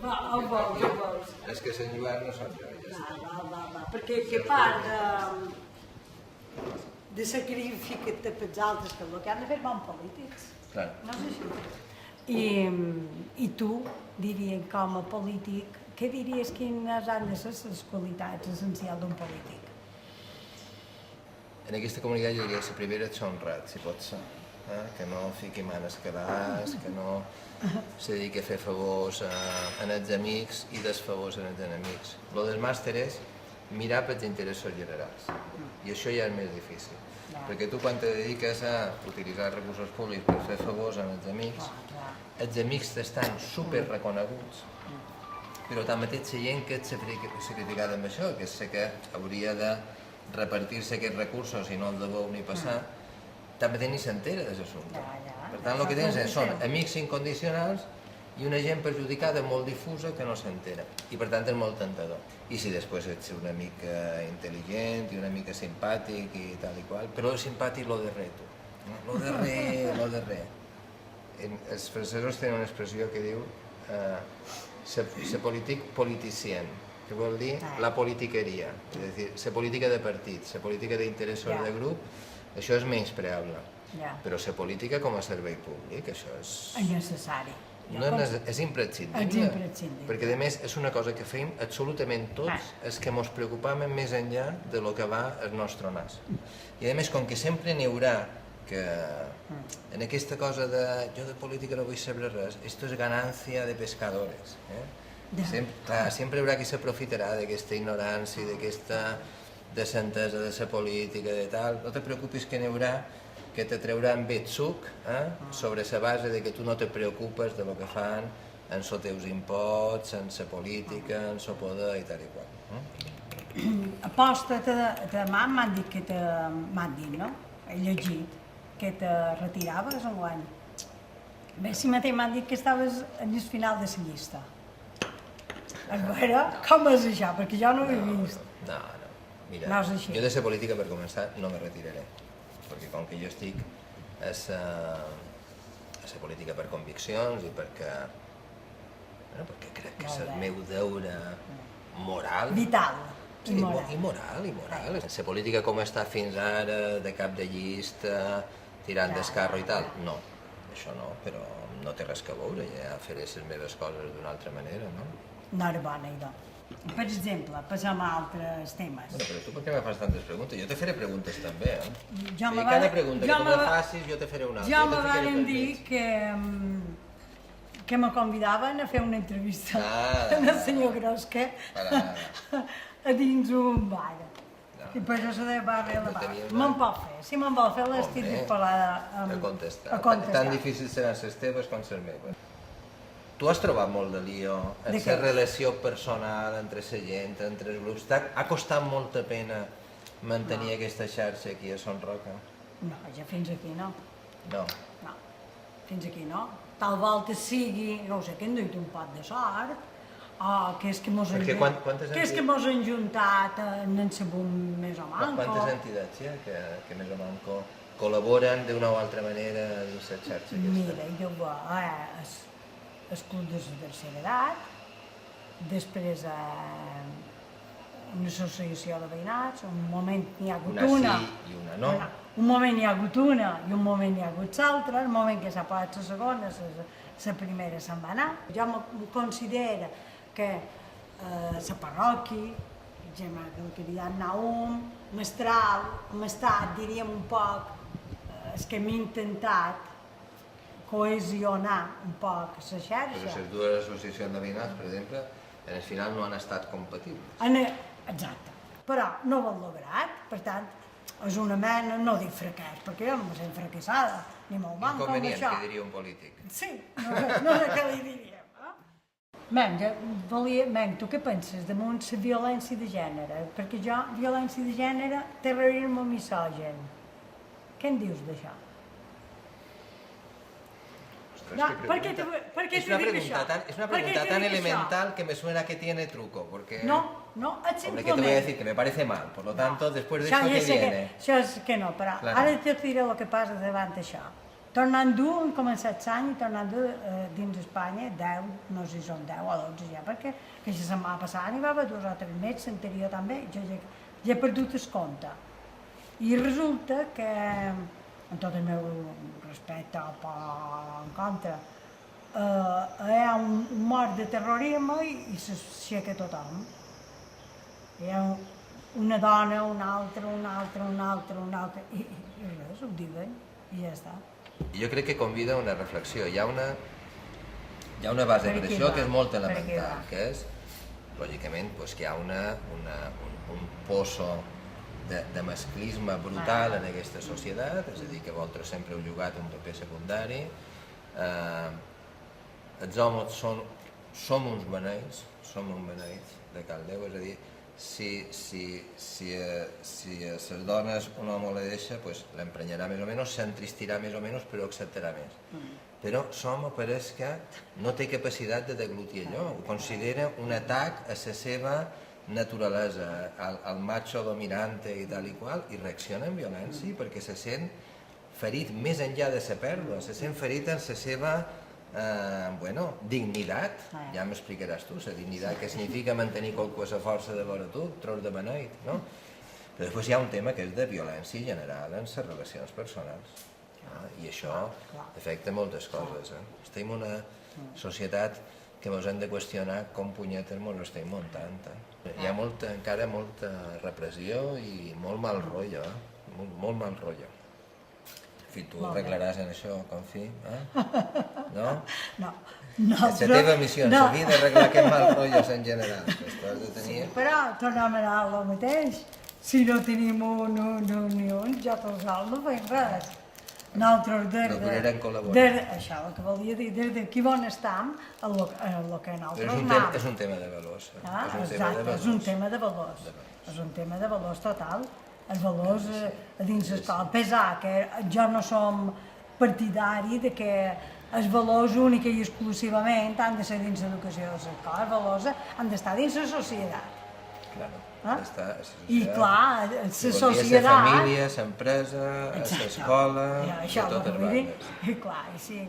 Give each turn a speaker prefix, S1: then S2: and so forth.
S1: Ho vols.
S2: És que Sant Joan no són jo, ja està.
S1: Va, perquè que part de sacrificar-te pels altres, que el que han de fer bons polítics.
S2: Clar.
S1: No és així. I tu, diria, com a polític, què diries quines han de ser les qualitats essencials d'un polític?
S2: En aquesta comunitat jo diria que la primera és ser honrat, si pot ser. Que no fiqui manes calars, que no se dediqui a fer favors als amics i desfavors als enemics. Lo del màster és mirar pels interessos generals, i això ja és més difícil. Perquè tu quan te dediques a utilitzar recursos públics per fer favors als amics t'estan super reconeguts, però tanmateix la gent que s'ha criticat amb això, que és la que hauria de repartir-se aquests recursos i no el de veu ni passar, també ni s'entera d'aquest assumpte. Per tant, el que tens són amics incondicionals i una gent perjudicada molt difusa que no s'entera. I per tant és molt tentador. I si després ets una mica intel·ligent i una mica simpàtic i tal i qual, però el simpàtic lo darrer, tu. Lo darrer. Els francesos tenen una expressió que diu se politique politicien, que vol dir la politiqueria, és a dir, la política de partit, la política d'interessos de grup. Això és menyspreable, però la política com a servei públic, això és...
S1: És necessari.
S2: És imprescindible, perquè a més és una cosa que fem absolutament tots els que ens preocupem més enllà de lo que va el nostre nas. I a més, com que sempre n'hi haurà que en aquesta cosa de jo de política no vull saber res, esto es ganancia de pescadores. Sempre hi haurà qui s'aprofitarà d'aquesta ignorància, d'aquesta desentesa de la política, de tal. No te preocupis que n'hi haurà que te trauran bé suc sobre la base de que tu no te preocupes de lo que fan en els teus imposts, en la política, en el poder i tal i qual.
S1: Aposta demà m'han dit que m'han dit, no? He llegit que te retiraves enguany. Bé, si mateix m'han dit que estaves en el final de la llista. A veure, com és això? Perquè jo no ho he vist.
S2: No. Mira, jo de la política, per començar, no me retiraré, perquè com que jo estic a la política per conviccions i perquè crec que és el meu deure moral.
S1: Vital.
S2: I moral. La política com està fins ara, de cap de llista, tirant d'escarro i tal, no, això no, però no té res que veure, ja faré les meves coses d'una altra manera, no?
S1: No era bona idea. Per exemple, passem a altres temes.
S2: Bueno, però tu per què me fas tantes preguntes? Jo te faré preguntes també, cada pregunta que tu me facis jo te faré una altra.
S1: Jo me van dir que me convidaven a fer una entrevista amb el senyor Grosca a dins un bar. I per això se va relevar. Me'n pot fer. Si me'n vol fer, l'estic disposada a contestar.
S2: Tan difícils seran les teves com les meves. Tu has trobat molt de lío en la relació personal entre la gent, entre els grups? Ha costat molta pena mantenir aquesta xarxa aquí a Son Roca?
S1: No, ja fins aquí no.
S2: No?
S1: No, fins aquí no. Tal volta sigui, no ho sé, que hem duit un pot de sort, o que és que mos han juntat en el sabut més o manco.
S2: Quantes entitats hi ha que més o manco col·laboren d'una o altra manera en la xarxa aquesta?
S1: Mira, jo el club de la tercera edat, després una associació de veïnats, un moment n'hi ha hagut una
S2: sí i una no.
S1: Un moment n'hi ha hagut una i un moment n'hi ha hagut l'altra, el moment que s'ha pagat la segona, la primera se'n va anar. Jo me considero que la parròquia, per exemple, el cridat Naum, Mestral, hem estat, diríem un poc, els que hem intentat cohesionar un poc la xarxa.
S2: Però les dues associacions de veïnats, per exemple, en el final no han estat compatibles.
S1: Exacte, però no ho han lograt, per tant, és una mena, no dic fracàs, perquè jo no me sent fracassada, ni molt manco amb això.
S2: Inconvenient, que diria un polític.
S1: Sí, no sé què li diríem. Tu què penses damunt la violència de gènere? Perquè jo, violència de gènere, terrorisme misògin. Què en dius d'això?
S2: No, per qué te digo eso? Es una pregunta tan elemental que me suena que tiene truco, porque...
S1: No, es simplemente...
S2: Hombre, ¿qué te voy a decir? Que me parece mal, por lo tanto, después de esto, ¿qué viene?
S1: Això és que no, però ara te diré el que passa davant d'això. Tornant dur, hem començat l'any i tornant dur dins Espanya, 10, no sé si són 10 o 12 ja, perquè aquesta setmana passada n'hi va haver 2 o 3 mesos, l'anterior també, jo ja he perdut el compte. I resulta que, amb tot el meu respecte o en contra, hi ha un mort de terrorisme i s'aixeca tothom. Hi ha una dona, una altra, i res, ho diuen, i ja està.
S2: Jo crec que convida a una reflexió. Hi ha una base per això que és molt elemental, que és, lògicament, que hi ha un pozo de masclisme brutal en aquesta societat, és a dir, que vosaltres sempre heu jugat un paper secundari. Els homes som uns beneits de cal Déu, és a dir, si a les dones un home la deixa, l'emprenyarà més o menys, s'entristirà més o menys, però acceptarà més. Però l'home pareix que no té capacitat de deglutir allò, ho considera un atac a la seva naturalesa, al macho dominante i tal i qual, i reacciona amb violència perquè se sent ferit més enllà de la pèrdua, se sent ferit en la seva dignitat, ja m'explicaràs tu, la dignitat, què significa mantenir qualque força de vora tu, tros de beneit, no? Però després hi ha un tema que és de violència general en les relacions personals, i això afecta moltes coses. Estem en una societat que ens hem de qüestionar com punyetes ens estem muntant. Hi ha encara molta repressió i molt mal rotllo, molt mal rotllo. En fi, tu arreglaràs en això, confi, no?
S1: No.
S2: La teva missió en la vida és arreglar aquests mal rotllos en general.
S1: Sí, però tornem a anar al mateix. Si no tenim un ni un, jo tot sol no fem res. Nosaltres això el que volia dir, des d'aquí on estem, el que nosaltres anem.
S2: És un tema de valors.
S1: Exacte, és un tema de valors. És un tema de valors total. Els valors a dins l'escola. Pesar que jo no som partidari de que els valors únic i exclusivament han de ser dins l'educació de l'escola. Els valors han d'estar dins la societat. I clar, la societat...
S2: La família, l'empresa, l'escola, de totes bandes.
S1: I clar, sí.